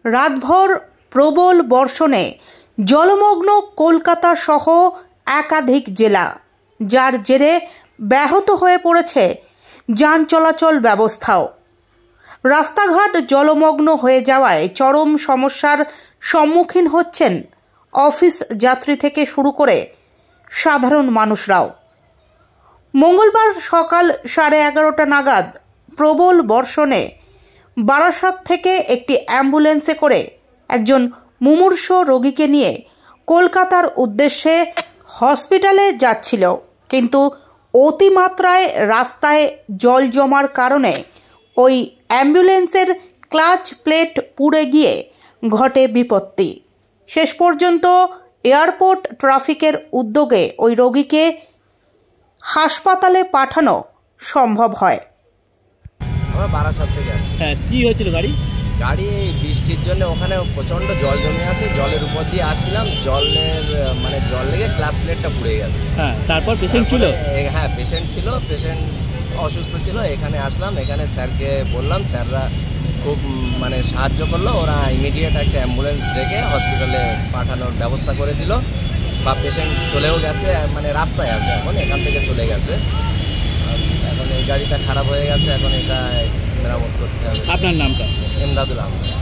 রাতভর প্রবল বর্ষণে জলমগ্ন কলকাতা সহ একাধিক জেলা, যার জেরে ব্যাহত হয়ে পড়েছে যান চলাচল ব্যবস্থাও। রাস্তাঘাট জলমগ্ন হয়ে যাওয়ায় চরম সমস্যার সম্মুখীন হচ্ছেন অফিস যাত্রী থেকে শুরু করে সাধারণ মানুষরাও। মঙ্গলবার সকাল 11:30 নাগাদ প্রবল বর্ষণে বারাসাত থেকে একটি অ্যাম্বুলেন্সে করে একজন মুমূর্ষ রোগীকে নিয়ে কলকাতার উদ্দেশ্যে হসপিটালে যাচ্ছিল, কিন্তু অতিমাত্রায় রাস্তায় জল জমার কারণে ওই অ্যাম্বুলেন্সের ক্লাচ প্লেট পুড়ে গিয়ে ঘটে বিপত্তি। শেষ পর্যন্ত এয়ারপোর্ট ট্রাফিকের উদ্যোগে ওই রোগীকে হাসপাতালে পাঠানো সম্ভব হয়। আমরা বারাসাত থেকে আসছি। হ্যাঁ, কি হয়েছিল গাড়ি বৃষ্টির জন্য ওখানে প্রচণ্ড জল জমে আছে, জলের উপর দিয়ে আসছিলাম, জল লেগে গ্লাস প্লেটটা পুড়ে গেছে। হ্যাঁ, তারপর পেশেন্ট ছিল? হ্যাঁ, পেশেন্ট ছিল, পেশেন্ট অসুস্থ ছিল। এখানে আসলাম, এখানে স্যারকে বললাম, স্যাররা খুব সাহায্য করলো। ওরা ইমিডিয়েট একটা অ্যাম্বুলেন্স ডেকে হসপিটালে পাঠানোর ব্যবস্থা করে দিল, বা পেশেন্ট চলেও গেছে, রাস্তায় আছে এখন, এখান থেকে চলে গেছে। এখন এই গাড়িটা খারাপ হয়ে গেছে, এখন এটা মেরামত করতে হবে। আপনার নামটা? এমদাদুল আহমেদ।